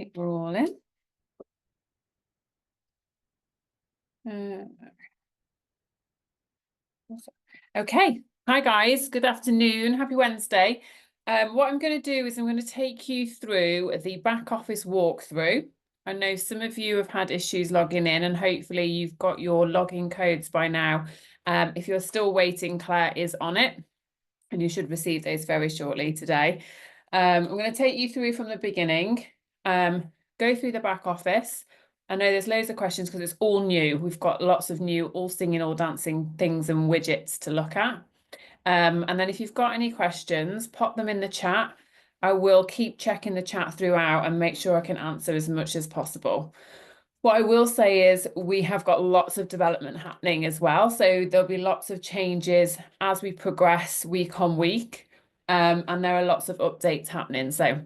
think we're all in. Okay, hi guys, good afternoon, happy Wednesday. What I'm going to do is I'm going to take you through the back office walkthrough. I know some of you have had issues logging in and hopefully you've got your login codes by now. If you're still waiting, Claire is on it and you should receive those very shortly today. I'm going to take you through from the beginning, go through the back office. I know there's loads of questions because it's all new. We've got lots of new, all singing, all dancing things and widgets to look at. And then if you've got any questions, pop them in the chat. I will keep checking the chat throughout and make sure I can answer as much as possible. What I will say is we have got lots of development happening as well. So there'll be lots of changes as we progress week on week. And there are lots of updates happening. So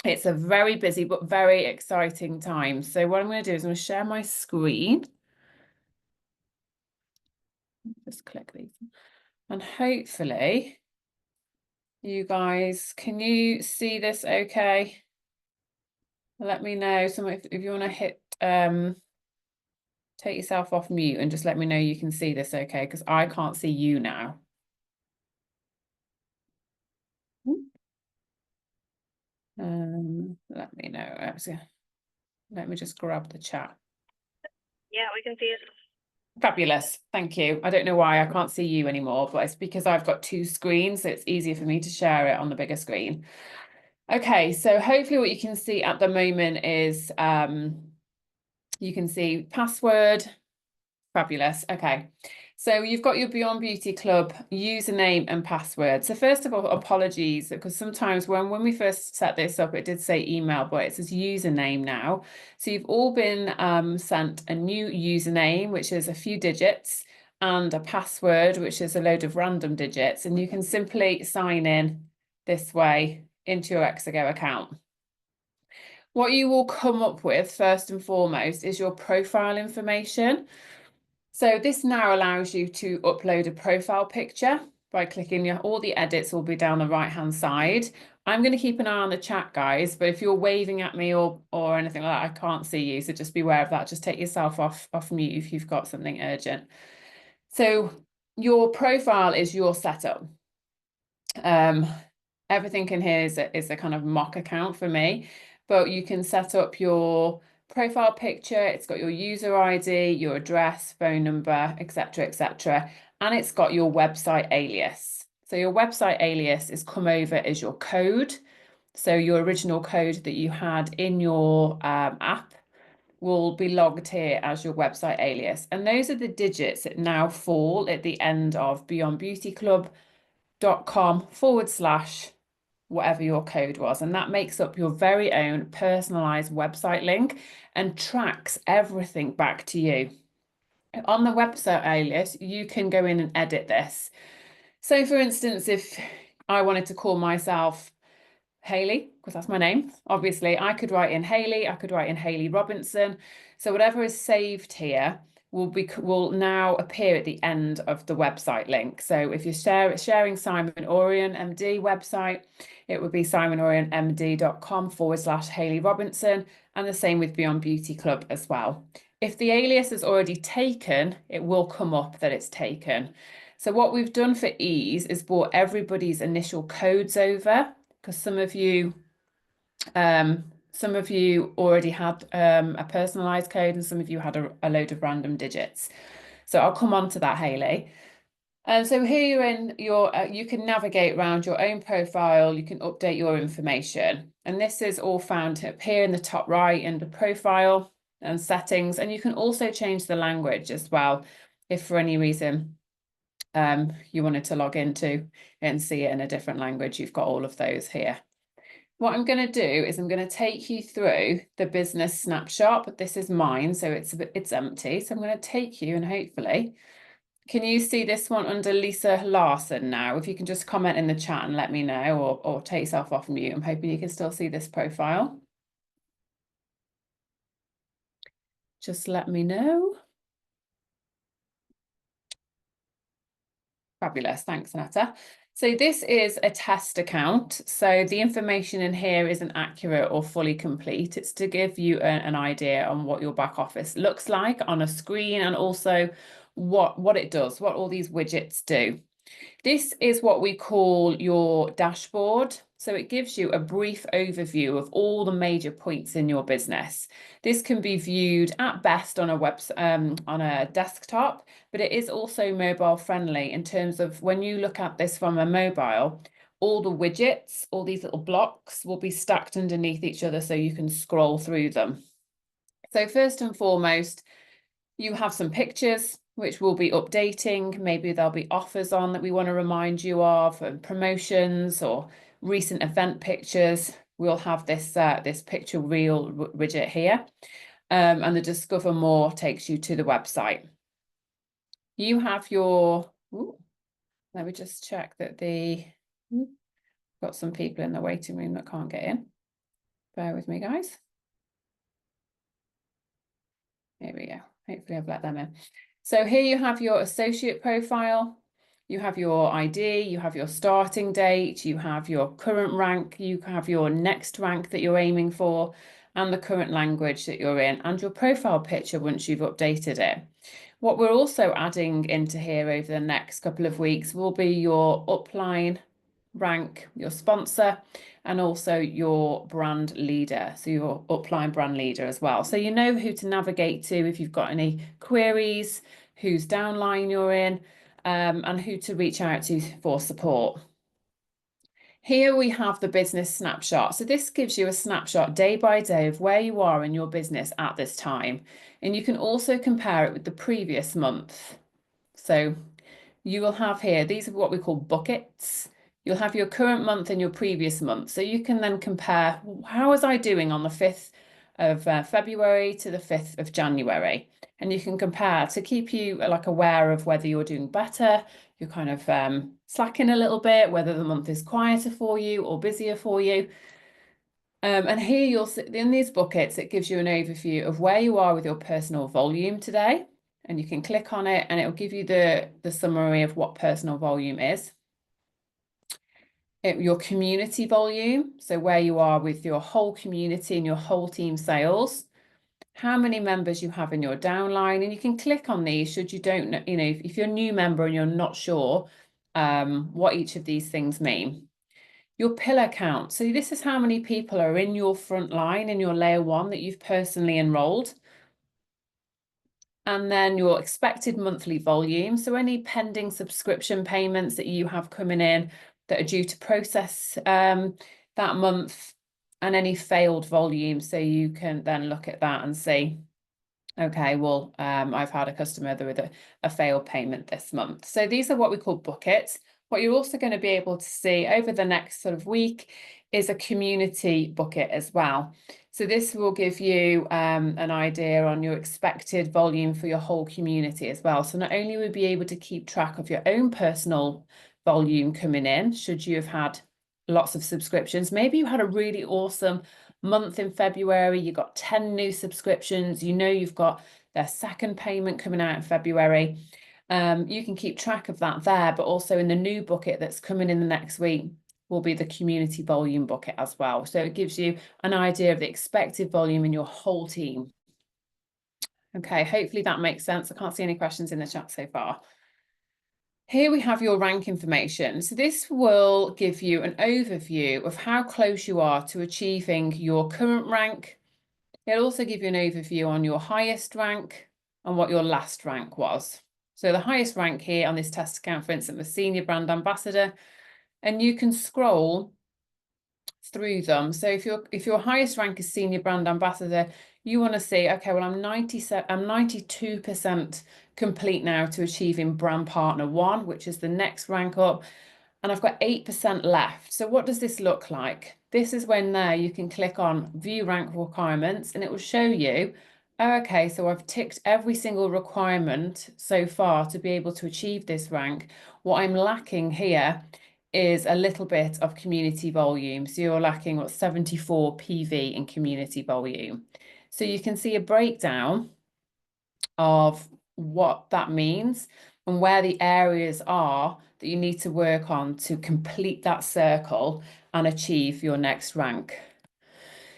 it's a very busy but very exciting time. So what I'm going to do is I'm going to share my screen. Just click these. And hopefully you guys, can you see this okay? Let me know. So if you want to hit take yourself off mute and just let me know you can see this okay, because I can't see you now. Let me know. Let me just grab the chat. Yeah, we can see it. Fabulous. Thank you. I don't know why I can't see you anymore, but it's because I've got two screens, so it's easier for me to share it on the bigger screen. Okay, so hopefully what you can see at the moment is you can see password. Fabulous. Okay. So you've got your Beyond Beauty Club username and password. So first of all, apologies, because sometimes when we first set this up, it did say email, but it says username now. So you've all been sent a new username, which is a few digits, and a password, which is a load of random digits. And you can simply sign in this way into your Exego account. What you will come up with first and foremost is your profile information. So this now allows you to upload a profile picture by clicking all the edits will be down the right hand side. I'm going to keep an eye on the chat, guys, but if you're waving at me or anything like that, I can't see you. So just be aware of that. Just take yourself off mute if you've got something urgent. So your profile is your setup. Everything in here is a kind of mock account for me, but you can set up your profile picture. It's got your user ID, your address, phone number, etc., etc., and it's got your website alias. So your website alias is come over as your code. So your original code that you had in your app will be logged here as your website alias. And those are the digits that now fall at the end of beyondbeautyclub.com/ whatever your code was. And that makes up your very own personalized website link and tracks everything back to you. On the website alias, you can go in and edit this. So for instance, if I wanted to call myself Hayley, because that's my name, obviously I could write in Hayley, I could write in Hayley Robinson. So whatever is saved here will now appear at the end of the website link. So if you're sharing Simon Orion MD website, it would be simonorianmd.com/Hayley Robinson, and the same with Beyond Beauty Club as well. If the alias is already taken, it will come up that it's taken. So what we've done for ease is brought everybody's initial codes over, because some of you already had a personalized code and some of you had a load of random digits. So I'll come on to that, Hayley. And so here you're in your, you can navigate around your own profile, you can update your information. And this is all found up here in the top right under profile and settings. And you can also change the language as well, if for any reason you wanted to log into and see it in a different language. You've got all of those here. What I'm going to do is I'm going to take you through the business snapshot, but this is mine, so it's empty. So I'm going to take you and hopefully, can you see this one under Lisa Larson now? If you can just comment in the chat and let me know, or take yourself off mute. I'm hoping you can still see this profile. Just let me know. Fabulous, thanks, Netta. So this is a test account. So the information in here isn't accurate or fully complete. It's to give you an idea on what your back office looks like on a screen, and also what it does, what all these widgets do. This is what we call your dashboard. So it gives you a brief overview of all the major points in your business. This can be viewed at best on a desktop, but it is also mobile friendly in terms of when you look at this from a mobile, all the widgets, all these little blocks will be stacked underneath each other so you can scroll through them. So first and foremost, you have some pictures which we'll be updating. Maybe there'll be offers on that we want to remind you of, and promotions or recent event pictures. We'll have this this picture reel widget here, and the Discover More takes you to the website. You have your. Let me just check that got some people in the waiting room that can't get in. Bear with me, guys. Here we go. Hopefully I've let them in. So here you have your associate profile, you have your ID, you have your starting date, you have your current rank, you have your next rank that you're aiming for, and the current language that you're in, and your profile picture once you've updated it. What we're also adding into here over the next couple of weeks will be your upline rank, your sponsor, and also your brand leader, so your upline brand leader as well. So you know who to navigate to if you've got any queries, whose downline you're in, and who to reach out to for support. Here we have the business snapshot. So this gives you a snapshot day by day of where you are in your business at this time. And you can also compare it with the previous month. So you will have here, these are what we call buckets. You'll have your current month and your previous month. So you can then compare, how was I doing on the 5th of February to the 5th of January? And you can compare to keep you like aware of whether you're doing better, you're kind of slacking a little bit, whether the month is quieter for you or busier for you. And here you'll see in these buckets, it gives you an overview of where you are with your personal volume today. And you can click on it and it will give you the summary of what personal volume is. Your community volume, so where you are with your whole community and your whole team sales, how many members you have in your downline, and you can click on these should you don't know, if you're a new member and you're not sure what each of these things mean. Your pillar count, so this is how many people are in your front line in your layer 1 that you've personally enrolled. And then your expected monthly volume, so any pending subscription payments that you have coming in that are due to process that month, and any failed volume, so you can then look at that and see, okay, well, I've had a customer with a failed payment this month. So these are what we call buckets. What you're also going to be able to see over the next sort of week is a community bucket as well. So this will give you an idea on your expected volume for your whole community as well. So not only will you be able to keep track of your own personal volume coming in, should you have had lots of subscriptions, maybe you had a really awesome month in February, you got 10 new subscriptions, you know you've got their second payment coming out in February. You can keep track of that there, but also in the new bucket that's coming in the next week will be the community volume bucket as well. So it gives you an idea of the expected volume in your whole team. Okay, hopefully that makes sense. I can't see any questions in the chat so far. Here we have your rank information. So this will give you an overview of how close you are to achieving your current rank. It'll also give you an overview on your highest rank and what your last rank was. So the highest rank here on this test account, for instance, was Senior Brand Ambassador, and you can scroll through them. So if your highest rank is Senior Brand Ambassador, you want to see, okay, well, I'm 92% complete now to achieving Brand Partner 1, which is the next rank up, and I've got 8% left. So what does this look like? This is when there you can click on View Rank Requirements, and it will show you, oh, okay, so I've ticked every single requirement so far to be able to achieve this rank. What I'm lacking here is a little bit of community volume. So you're lacking what, 74 PV in community volume. So you can see a breakdown of what that means. and where the areas are that you need to work on to complete that circle and achieve your next rank.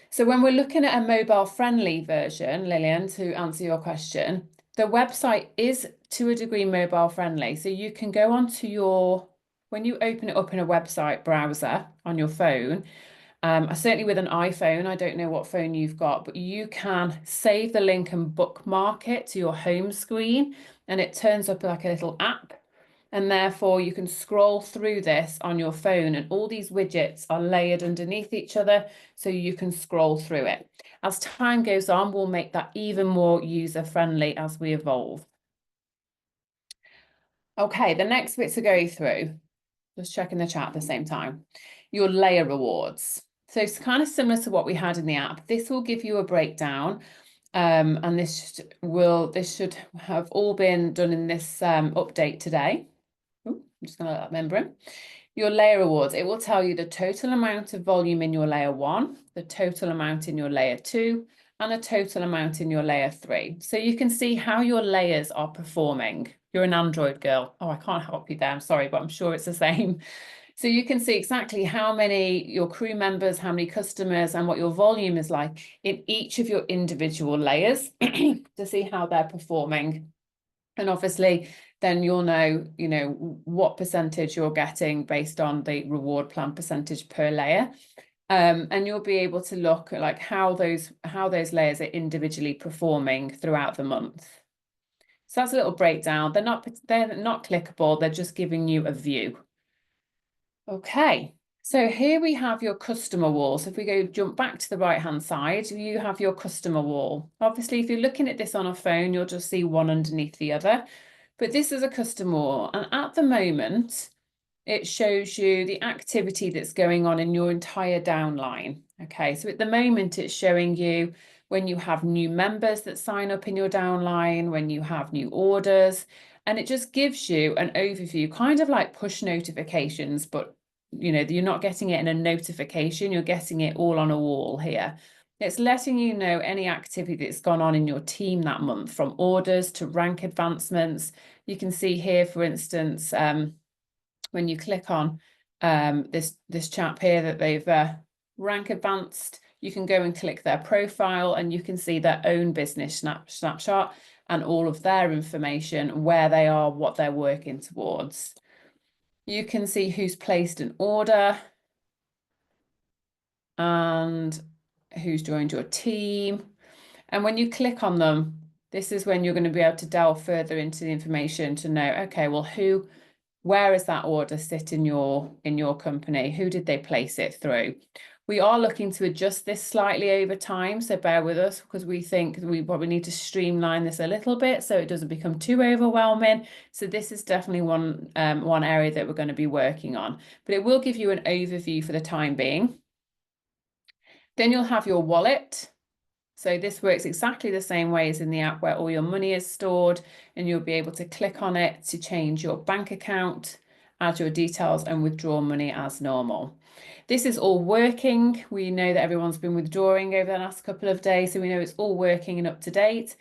So when we're looking at a mobile friendly version, Lillian, to answer your question, the website is to a degree mobile friendly. So you can go onto when you open it up in a website browser on your phone, certainly with an iPhone, I don't know what phone you've got, but you can save the link and bookmark it to your home screen, and it turns up like a little app. And therefore you can scroll through this on your phone, and all these widgets are layered underneath each other, so you can scroll through it. As time goes on, we'll make that even more user-friendly as we evolve. Okay, the next bit to go through, just checking the chat at the same time, your layer rewards. So it's kind of similar to what we had in the app. This will give you a breakdown, and this should have all been done in this update today. Ooh, I'm just going to let that member in. Your layer rewards, it will tell you the total amount of volume in your layer 1, the total amount in your layer 2, and the total amount in your layer 3. So you can see how your layers are performing. You're an Android girl. Oh, I can't help you there. I'm sorry, but I'm sure it's the same. So you can see exactly how many your crew members, how many customers, and what your volume is like in each of your individual layers to see how they're performing. And obviously, then you'll know, what percentage you're getting based on the reward plan percentage per layer. And you'll be able to look at like how those layers are individually performing throughout the month. So that's a little breakdown. They're not clickable, they're just giving you a view. Okay, so here we have your customer wall. So if we jump back to the right-hand side, you have your customer wall. Obviously, if you're looking at this on a phone, you'll just see one underneath the other. But this is a customer wall. And at the moment, it shows you the activity that's going on in your entire downline. Okay, so at the moment, it's showing you when you have new members that sign up in your downline, when you have new orders, and it just gives you an overview, kind of like push notifications, but you're not getting it in a notification, you're getting it all on a wall here. It's letting you know any activity that's gone on in your team that month, from orders to rank advancements. You can see here, for instance, when you click on this chap here that they've rank advanced, you can go and click their profile and you can see their own business snapshot and all of their information, where they are, what they're working towards. You can see who's placed an order and who's joined your team. And when you click on them, this is when you're going to be able to delve further into the information to know, okay, well, where is that order sit in your company? Who did they place it through? We are looking to adjust this slightly over time, so bear with us, because we think we probably need to streamline this a little bit so it doesn't become too overwhelming. So this is definitely one area that we're going to be working on, but it will give you an overview for the time being. Then you'll have your wallet. So this works exactly the same way as in the app, where all your money is stored, and you'll be able to click on it to change your bank account, add your details, and withdraw money as normal. This is all working. We know that everyone's been withdrawing over the last couple of days, so we know it's all working and up to date.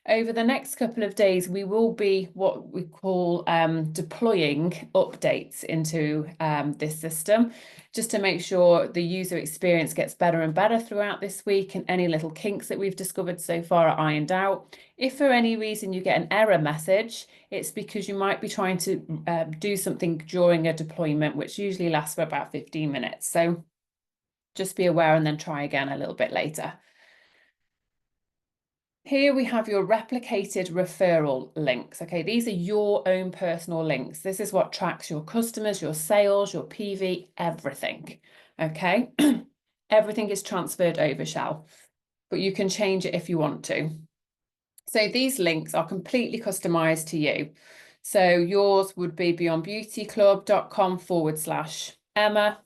Over the next couple of days, we will be what we call deploying updates into this system, just to make sure the user experience gets better and better throughout this week, and any little kinks that we've discovered so far are ironed out. If for any reason you get an error message, it's because you might be trying to do something during a deployment, which usually lasts for about 15 minutes. So just be aware and then try again a little bit later. Here we have your replicated referral links. Okay, these are your own personal links. This is what tracks your customers, your sales, your PV, everything. Okay, everything is transferred over Shell, but you can change it if you want to. So these links are completely customized to you. So yours would be beyondbeautyclub.com/Emma,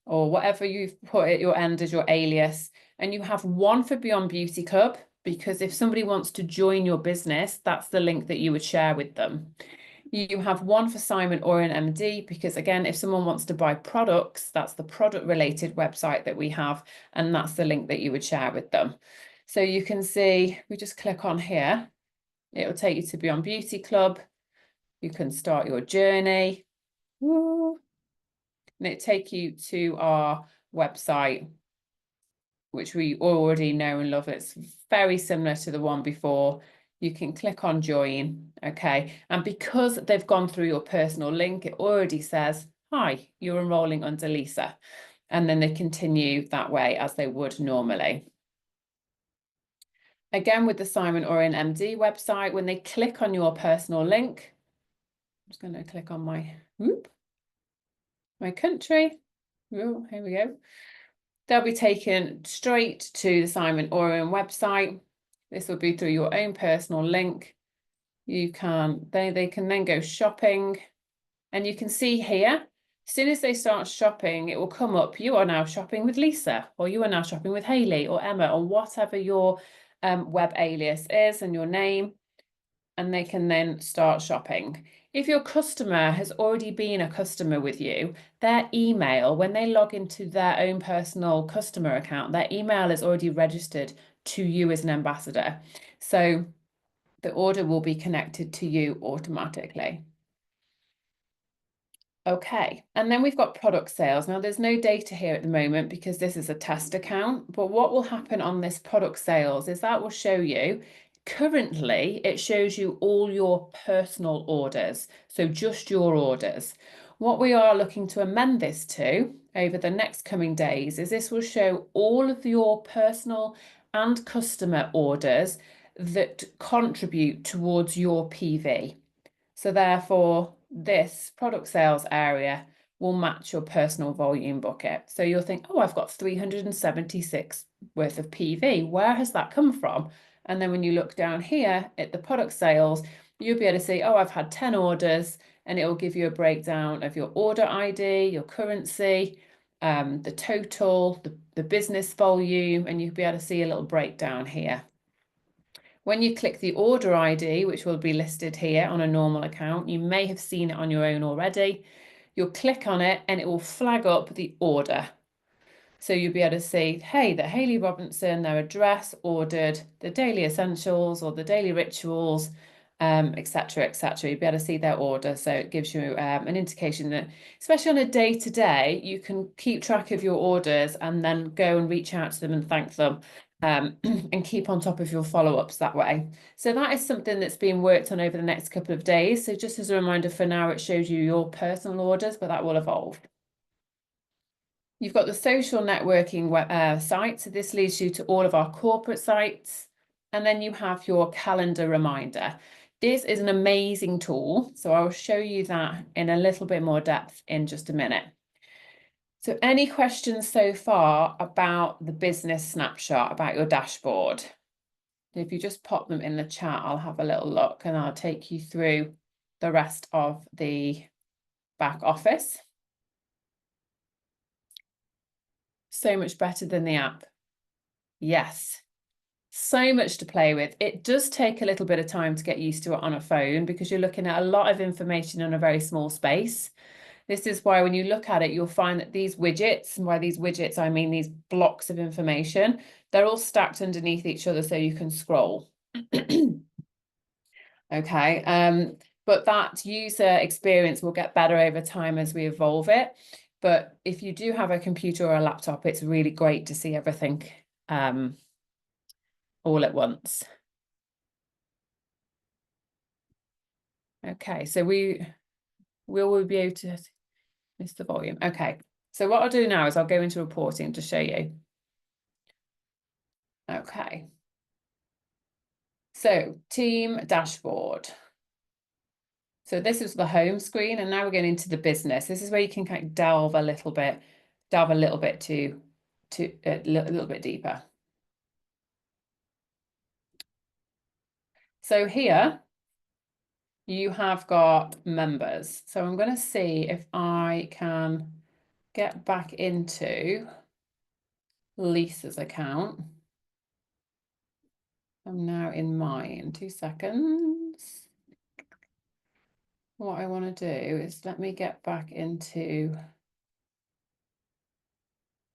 or whatever you've put at your end as your alias. And you have one for Beyond Beauty Club, because if somebody wants to join your business, that's the link that you would share with them. You have one for Simon Oren MD, because again, if someone wants to buy products, that's the product related website that we have, and that's the link that you would share with them. So you can see, we just click on here, it will take you to Beyond Beauty Club. You can start your journey. Woo. And it take you to our website, which we already know and love. It's very similar to the one before. You can click on join, okay? And because they've gone through your personal link, it already says, hi, you're enrolling under Lisa. And then they continue that way as they would normally. Again, with the Simon Oren MD website, when they click on your personal link, I'm just going to click on my country. Oh, here we go. They'll be taken straight to the Simon Oren website. This will be through your own personal link. You can, they can then go shopping, and you can see here, as soon as they start shopping, it will come up, you are now shopping with Lisa, or you are now shopping with Hayley or Emma, or whatever your web alias is and your name, and they can then start shopping. If your customer has already been a customer with you, their email, when they log into their own personal customer account, their email is already registered to you as an ambassador. So the order will be connected to you automatically. Okay, and then we've got product sales. Now there's no data here at the moment because this is a test account, but what will happen on this product sales is that will show you, currently it shows you all your personal orders, so just your orders. What we are looking to amend this to over the next coming days is this will show all of your personal and customer orders that contribute towards your PV. So therefore, this product sales area will match your personal volume bucket. So you'll think, oh, I've got 376 worth of PV. Where has that come from? And then when you look down here at the product sales, you'll be able to see, oh, I've had 10 orders, and it will give you a breakdown of your order ID, your currency, the total, the business volume, and you'll be able to see a little breakdown here. When you click the order ID, which will be listed here on a normal account, you may have seen it on your own already. You'll click on it and it will flag up the order. So you'll be able to see, hey, the Hayley Robinson, their address ordered the daily essentials or the daily rituals, etc., etc. You'll be able to see their order. So it gives you an indication that, especially on a day-to-day, you can keep track of your orders and then go and reach out to them and thank them. And keep on top of your follow-ups that way. So that is something that's being worked on over the next couple of days. So just as a reminder, for now, it shows you your personal orders, but that will evolve. You've got the social networking site. So this leads you to all of our corporate sites. And then you have your calendar reminder. This is an amazing tool. So I will show you that in a little bit more depth in just a minute. So any questions so far about the business snapshot, about your dashboard? If you just pop them in the chat, I'll have a little look and I'll take you through the rest of the back office. So much better than the app. Yes, so much to play with. It does take a little bit of time to get used to it on a phone because you're looking at a lot of information in a very small space. This is why when you look at it, you'll find that these widgets, and by these widgets, I mean these blocks of information, they're all stacked underneath each other so you can scroll. Okay, but that user experience will get better over time as we evolve it. But if you do have a computer or a laptop, it's really great to see everything all at once. Okay, so will be able to miss the volume. Okay, so what I'll do now is I'll go into reporting to show you. Okay. So team dashboard. So this is the home screen, and now we're going into the business. This is where you can kind of delve a little bit to a little bit deeper. So here you have got members. So I'm going to see if I can get back into Lisa's account. I'm now in mine. 2 seconds. What I want to do is let me get back into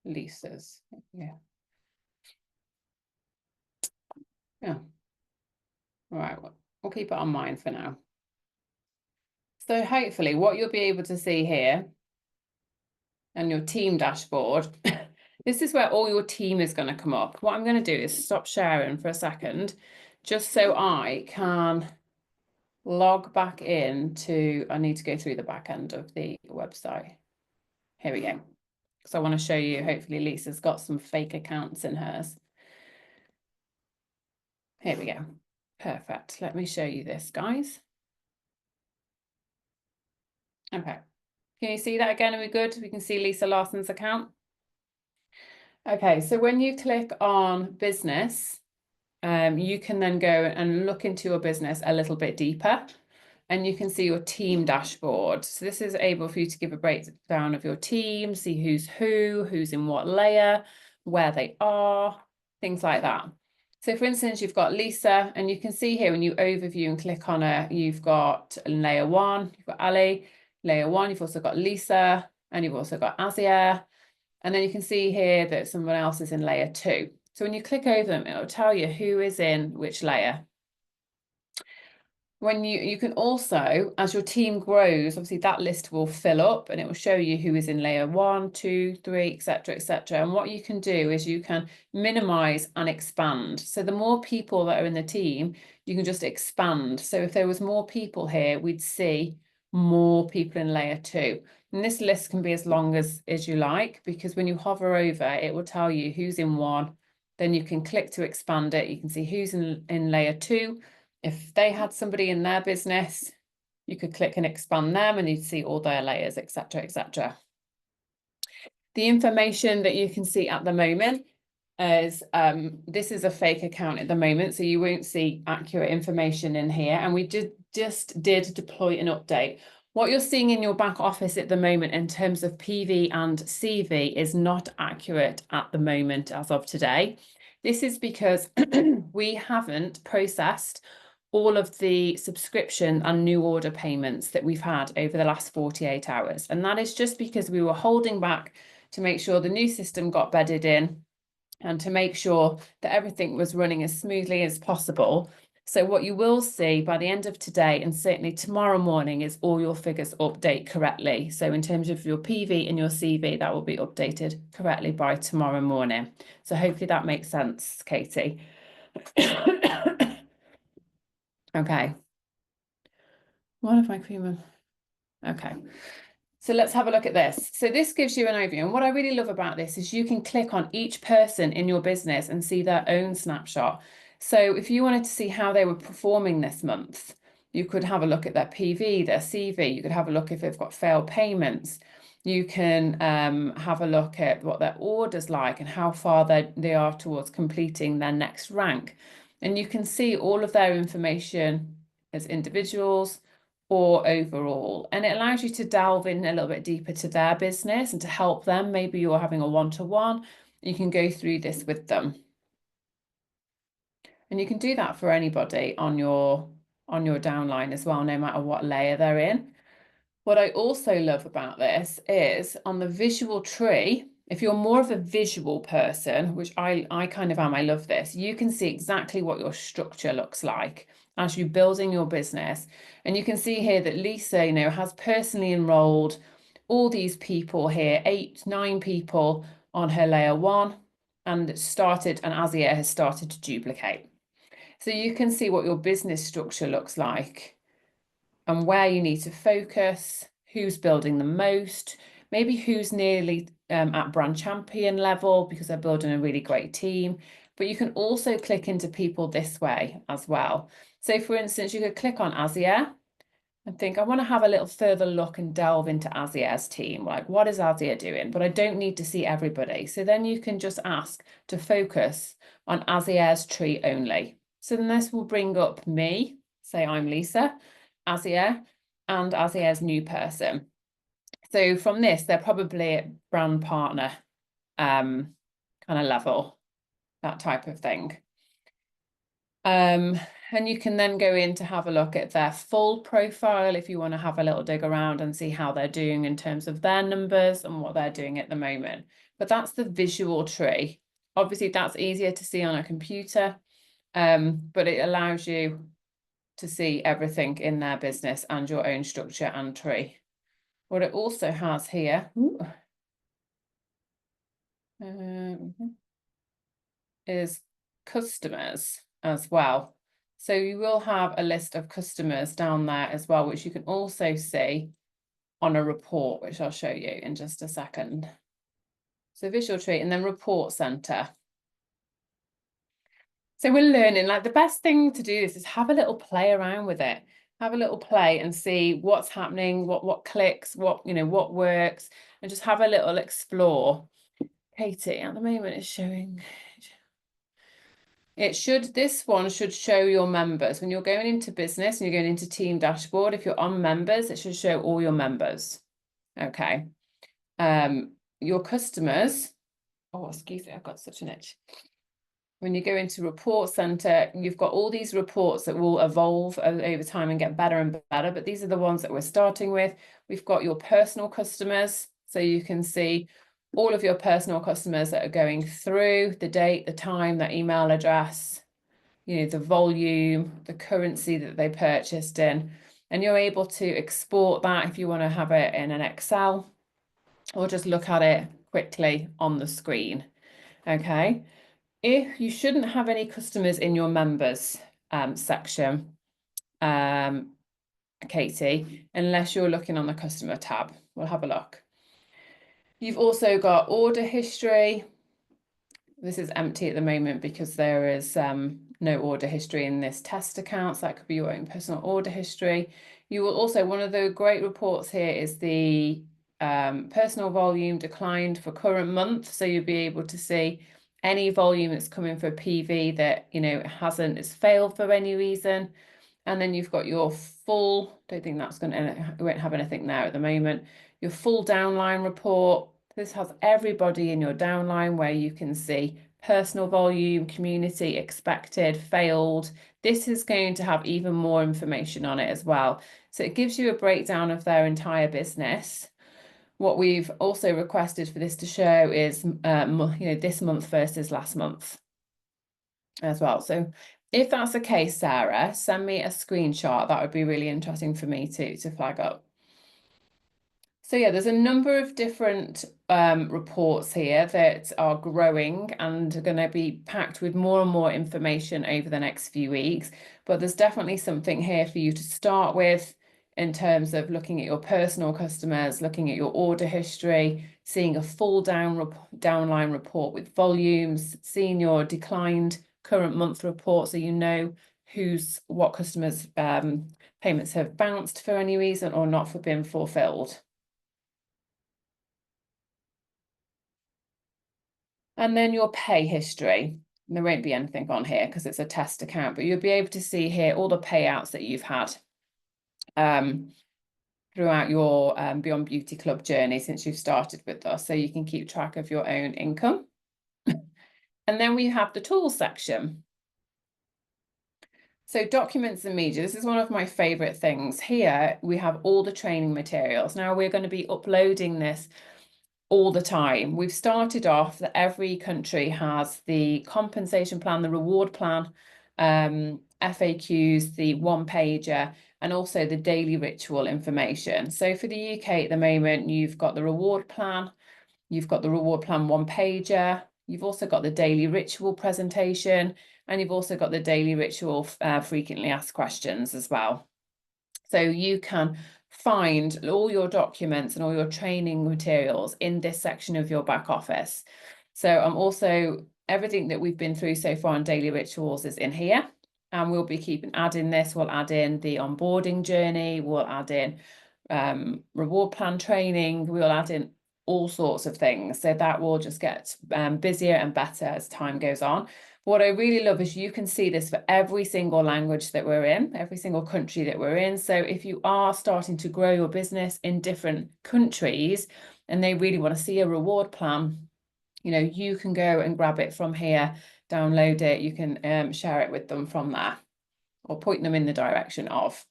Lisa's. Yeah. Yeah. All right. We'll keep it on mine for now. So hopefully what you'll be able to see here and your team dashboard, this is where all your team is going to come up. What I'm going to do is stop sharing for a second, just so I can log back into, I need to go through the back end of the website. Here we go. So I want to show you, hopefully Lisa's got some fake accounts in hers. Here we go. Perfect. Let me show you this, guys. Okay. Can you see that again? Are we good? We can see Lisa Larson's account. Okay, so when you click on business, you can then go and look into your business a little bit deeper, and you can see your team dashboard. So this is able for you to give a breakdown of your team, see who's in what layer, where they are, things like that. So for instance, you've got Lisa, and you can see here when you overview and click on her, you've got layer 1, you've got Ali, layer 1, you've also got Lisa, and you've also got Azia. And then you can see here that someone else is in layer 2. So when you click over them, it'll tell you who is in which layer. When you can also, as your team grows, obviously that list will fill up and it will show you who is in layer 1, 2, 3, etc., etc. And what you can do is you can minimize and expand. So the more people that are in the team, you can just expand. So if there was more people here, we'd see more people in layer 2. And this list can be as long as you like, because when you hover over, it will tell you who's in 1. Then you can click to expand it. You can see who's in layer 2. If they had somebody in their business, you could click and expand them and you'd see all their layers, etc., etc. The information that you can see at the moment is, this is a fake account at the moment, so you won't see accurate information in here. And we just did deploy an update. What you're seeing in your back office at the moment in terms of PV and CV is not accurate at the moment as of today. This is because we haven't processed all of the subscription and new order payments that we've had over the last 48 hours. And that is just because we were holding back to make sure the new system got bedded in and to make sure that everything was running as smoothly as possible. So what you will see by the end of today and certainly tomorrow morning is all your figures update correctly. So in terms of your PV and your CV, that will be updated correctly by tomorrow morning. So hopefully that makes sense, Katie. Okay. One of my cream. Okay. So let's have a look at this. So this gives you an overview. And what I really love about this is you can click on each person in your business and see their own snapshot. So if you wanted to see how they were performing this month, you could have a look at their PV, their CV. You could have a look if they've got failed payments. You can have a look at what their order's like and how far they are towards completing their next rank. And you can see all of their information as individuals or overall. And it allows you to delve in a little bit deeper to their business and to help them. Maybe you're having a one-to-one. You can go through this with them. And you can do that for anybody on your downline as well, no matter what layer they're in. What I also love about this is on the visual tree, if you're more of a visual person, which I kind of am, I love this, you can see exactly what your structure looks like as you're building your business. And you can see here that Lisa, has personally enrolled all these people here, 8, 9 people on her layer 1, and Azia has started to duplicate. So you can see what your business structure looks like and where you need to focus, who's building the most, maybe who's nearly at brand champion level because they're building a really great team. But you can also click into people this way as well. So for instance, you could click on Azia and think, I want to have a little further look and delve into Azia's team. Like, what is Azia doing? But I don't need to see everybody. So then you can just ask to focus on Azia's tree only. So then this will bring up me, say I'm Lisa, Azia, and Azia's new person. So from this, they're probably at brand partner kind of level, that type of thing. And you can then go in to have a look at their full profile if you want to have a little dig around and see how they're doing in terms of their numbers and what they're doing at the moment. But that's the visual tree. Obviously, that's easier to see on a computer, but it allows you to see everything in their business and your own structure and tree. What it also has here is customers as well. So you will have a list of customers down there as well, which you can also see on a report, which I'll show you in just a second. So visual tree and then report center. So we're learning, like the best thing to do this is have a little play around with it. Have a little play and see what's happening, what clicks, what works, and just have a little explore. Katie, at the moment is showing. This one should show your members. When you're going into business and you're going into team dashboard, if you're on members, it should show all your members. Okay. Your customers, oh, excuse me, I've got such an itch. When you go into report center, you've got all these reports that will evolve over time and get better and better, but these are the ones that we're starting with. We've got your personal customers, so you can see all of your personal customers that are going through, the date, the time, their email address, the volume, the currency that they purchased in, and you're able to export that if you want to have it in an Excel or just look at it quickly on the screen. Okay. If you shouldn't have any customers in your members section, Katie, unless you're looking on the customer tab. We'll have a look. You've also got order history. This is empty at the moment because there is no order history in this test account. So that could be your own personal order history. You will also, one of the great reports here is the personal volume declined for current month. So you'll be able to see any volume that's coming for PV that, it's failed for any reason. And then you've got your full, don't think that's we won't have anything there at the moment. Your full downline report. This has everybody in your downline where you can see personal volume, community, expected, failed. This is going to have even more information on it as well. So it gives you a breakdown of their entire business. What we've also requested for this to show is, this month versus last month as well. So if that's the case, Sarah, send me a screenshot. That would be really interesting for me to flag up. So yeah, there's a number of different reports here that are growing and are going to be packed with more and more information over the next few weeks. But there's definitely something here for you to start with in terms of looking at your personal customers, looking at your order history, seeing a full downline report with volumes, seeing your declined current month report so you know what customers' payments have bounced for any reason or not for being fulfilled. And then your pay history. There won't be anything on here because it's a test account, but you'll be able to see here all the payouts that you've had throughout your Beyond Beauty Club journey since you've started with us, so you can keep track of your own income. And then we have the tools section. So documents and media, this is one of my favorite things. Here we have all the training materials. Now we're going to be uploading this all the time. We've started off that every country has the compensation plan, the reward plan, FAQs, the one-pager, and also the daily ritual information. So for the UK at the moment, you've got the reward plan, you've got the reward plan one-pager, you've also got the daily ritual presentation, and you've also got the daily ritual frequently asked questions as well. So you can find all your documents and all your training materials in this section of your back office. So everything that we've been through so far on daily rituals is in here. And we'll be adding this. We'll add in the onboarding journey. We'll add in reward plan training. We'll add in all sorts of things. So that will just get busier and better as time goes on. What I really love is you can see this for every single language that we're in, every single country that we're in. So if you are starting to grow your business in different countries and they really want to see a reward plan, you can go and grab it from here, download it. You can share it with them from there or point them in the direction of.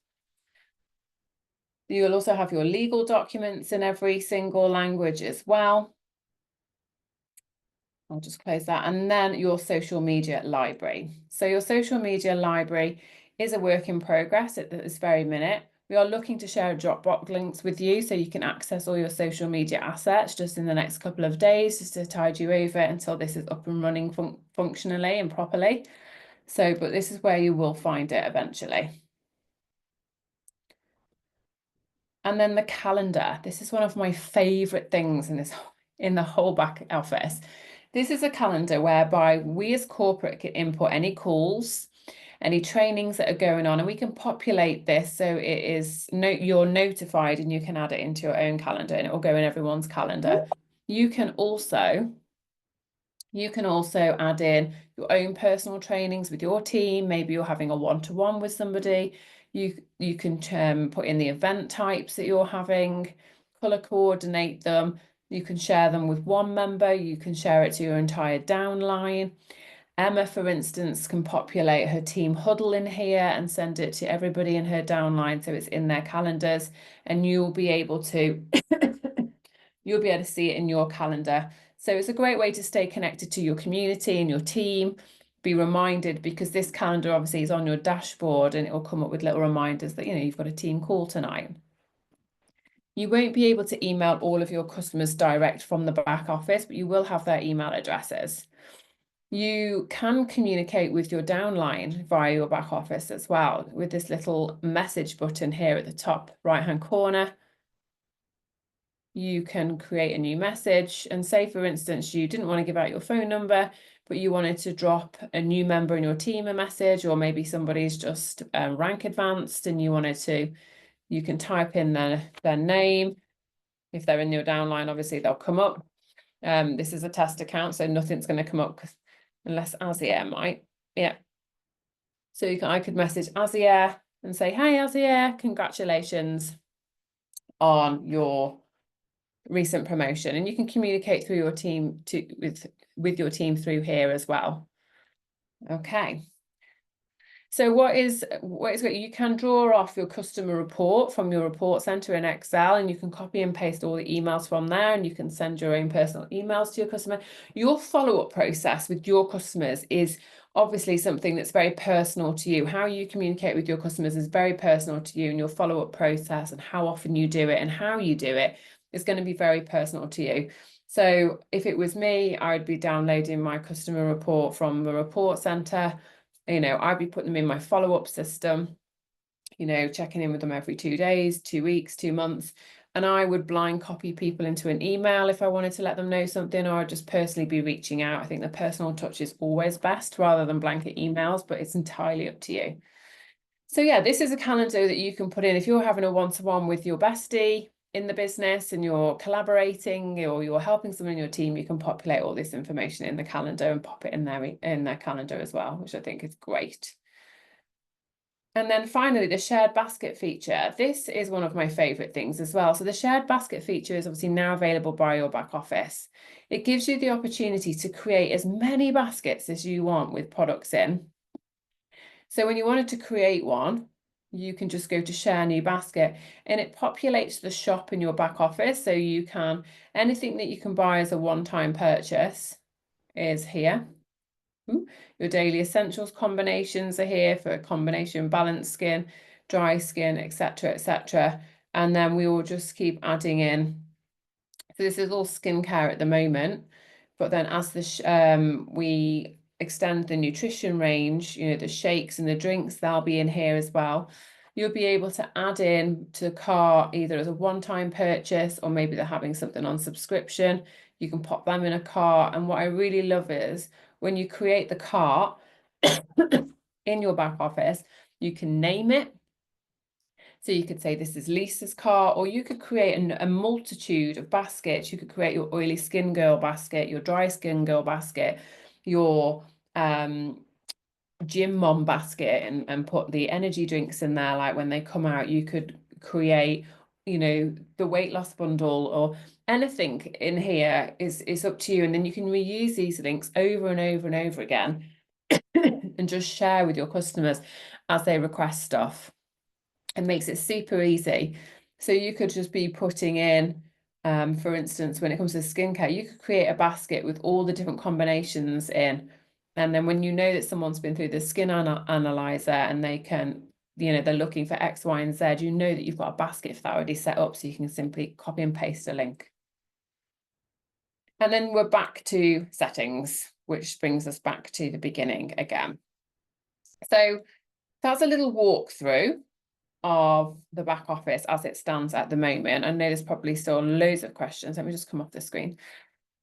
You'll also have your legal documents in every single language as well. I'll just close that. And then your social media library. So your social media library is a work in progress at this very minute. We are looking to share Dropbox links with you so you can access all your social media assets just in the next couple of days, just to tide you over until this is up and running functionally and properly. So, but this is where you will find it eventually. And then the calendar. This is one of my favorite things in the whole back office. This is a calendar whereby we as corporate can input any calls, any trainings that are going on, and we can populate this so it is you're notified and you can add it into your own calendar and it will go in everyone's calendar. You can also add in your own personal trainings with your team. Maybe you're having a one-to-one with somebody. You can put in the event types that you're having, color coordinate them. You can share them with one member. You can share it to your entire downline. Emma, for instance, can populate her team huddle in here and send it to everybody in her downline so it's in their calendars, and you'll be able to see it in your calendar. So it's a great way to stay connected to your community and your team, be reminded, because this calendar obviously is on your dashboard and it will come up with little reminders that, you've got a team call tonight. You won't be able to email all of your customers direct from the back office, but you will have their email addresses. You can communicate with your downline via your back office as well with this little message button here at the top right-hand corner. You can create a new message and say, for instance, you didn't want to give out your phone number, but you wanted to drop a new member in your team a message, or maybe somebody's just rank advanced and you can type in their name. If they're in your downline, obviously they'll come up. This is a test account, so nothing's going to come up unless Azier might. Yeah. So I could message Azier and say, "Hi Azier, congratulations on your recent promotion," and you can communicate through your team with your team through here as well. Okay. So what is great, you can draw off your customer report from your report center in Excel, and you can copy and paste all the emails from there, and you can send your own personal emails to your customer. Your follow-up process with your customers is obviously something that's very personal to you. How you communicate with your customers is very personal to you, and your follow-up process and how often you do it and how you do it is going to be very personal to you. So if it was me, I would be downloading my customer report from the report center. I'd be putting them in my follow-up system, checking in with them every 2 days, 2 weeks, 2 months. And I would blind copy people into an email if I wanted to let them know something, or I'd just personally be reaching out. I think the personal touch is always best rather than blanket emails, but it's entirely up to you. So yeah, this is a calendar that you can put in if you're having a one-to-one with your bestie in the business and you're collaborating or you're helping someone in your team. You can populate all this information in the calendar and pop it in their calendar as well, which I think is great. And then finally, the shared basket feature. This is one of my favorite things as well. So the shared basket feature is obviously now available by your back office. It gives you the opportunity to create as many baskets as you want with products in. So when you wanted to create one, you can just go to share new basket and it populates the shop in your back office. So you can, anything that you can buy as a one-time purchase is here. Your daily essentials combinations are here for a combination balanced skin, dry skin, etc., etc. And then we will just keep adding in. So this is all skincare at the moment, but then as we extend the nutrition range, the shakes and the drinks, they'll be in here as well. You'll be able to add in to cart either as a one-time purchase, or maybe they're having something on subscription. You can pop them in a cart. And what I really love is when you create the cart in your back office, you can name it. So you could say this is Lisa's cart, or you could create a multitude of baskets. You could create your oily skin girl basket, your dry skin girl basket, your gym mom basket, and put the energy drinks in there. Like when they come out, you could create, the weight loss bundle, or anything in here is up to you. And then you can reuse these links over and over and over again and just share with your customers as they request stuff. It makes it super easy. So you could just be putting in, for instance, when it comes to skincare, you could create a basket with all the different combinations in And then when you know that someone's been through the skin analyzer and they can, they're looking for X, Y, and Z, you know that you've got a basket for that already set up, so you can simply copy and paste a link. And then we're back to settings, which brings us back to the beginning again. So that's a little walkthrough of the back office as it stands at the moment. I know there's probably still loads of questions. Let me just come off the screen.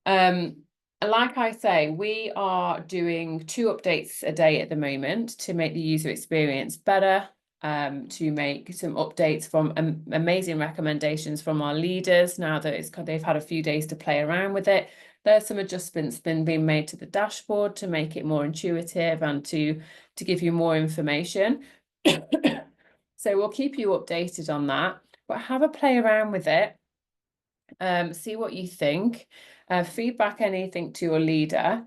Like I say, we are doing 2 updates a day at the moment to make the user experience better, to make some updates from amazing recommendations from our leaders now that they've had a few days to play around with it. There's some adjustments been made to the dashboard to make it more intuitive and to give you more information. So we'll keep you updated on that, but have a play around with it. See what you think, feedback anything to your leader.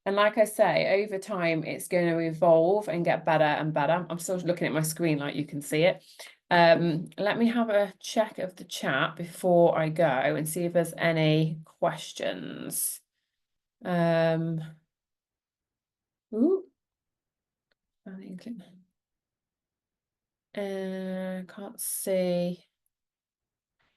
And like I say, over time, it's going to evolve and get better and better. I'm still looking at my screen like you can see it. Let me have a check of the chat before I go and see if there's any questions. Ooh. Can't see.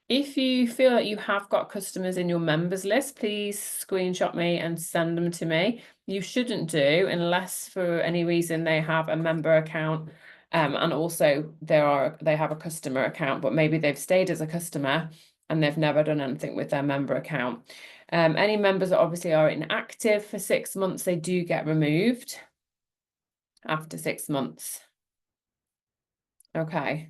If you feel that you have got customers in your members list, please screenshot me and send them to me. You shouldn't do unless for any reason they have a member account, and also they have a customer account, but maybe they've stayed as a customer and they've never done anything with their member account. Any members that obviously are inactive for 6 months, they do get removed after 6 months. Okay.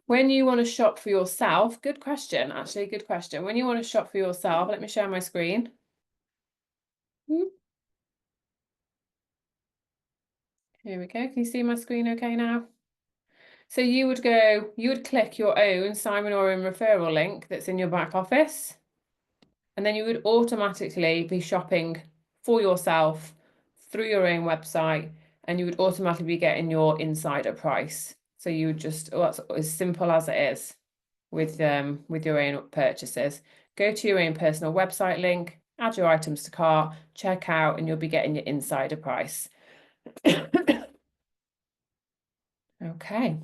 When you want to shop for yourself, good question, actually, good question. When you want to shop for yourself, let me share my screen. Here we go. Can you see my screen okay now? So you would click your own Simon Oram referral link that's in your back office, and then you would automatically be shopping for yourself through your own website, and you would automatically be getting your insider price. So you would just, that's as simple as it is with your own purchases. Go to your own personal website link, add your items to cart, check out, and you'll be getting your insider price. Okay.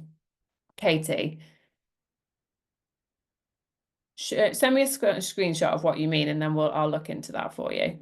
Katie, send me a screenshot of what you mean, and then I'll look into that for you.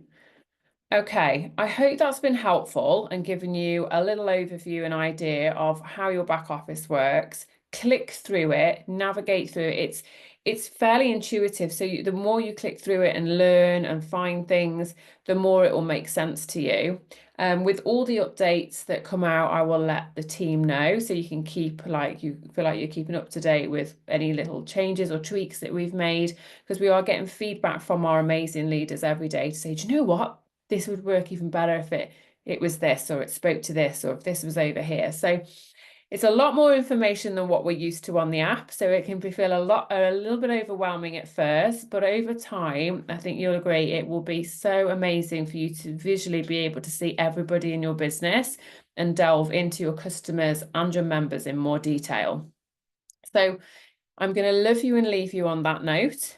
Okay, I hope that's been helpful and given you a little overview and idea of how your back office works. Click through it, navigate through it. It's fairly intuitive, so the more you click through it and learn and find things, the more it will make sense to you. With all the updates that come out, I will let the team know, so you can keep, you feel like you're keeping up to date with any little changes or tweaks that we've made, because we are getting feedback from our amazing leaders every day to say, do you know what? This would work even better if it was this, or it spoke to this, or if this was over here. So it's a lot more information than what we're used to on the app. So it can feel a little bit overwhelming at first, but over time, I think you'll agree, it will be so amazing for you to visually be able to see everybody in your business and delve into your customers and your members in more detail. So I'm going to love you and leave you on that note.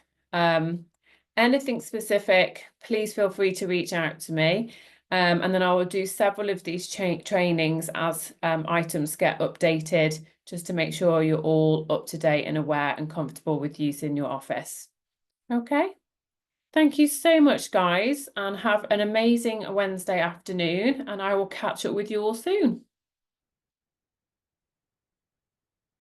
Anything specific, please feel free to reach out to me. And then I will do several of these trainings as items get updated, just to make sure you're all up to date and aware and comfortable with using your office. Okay. Thank you so much, guys, and have an amazing Wednesday afternoon, and I will catch up with you all soon.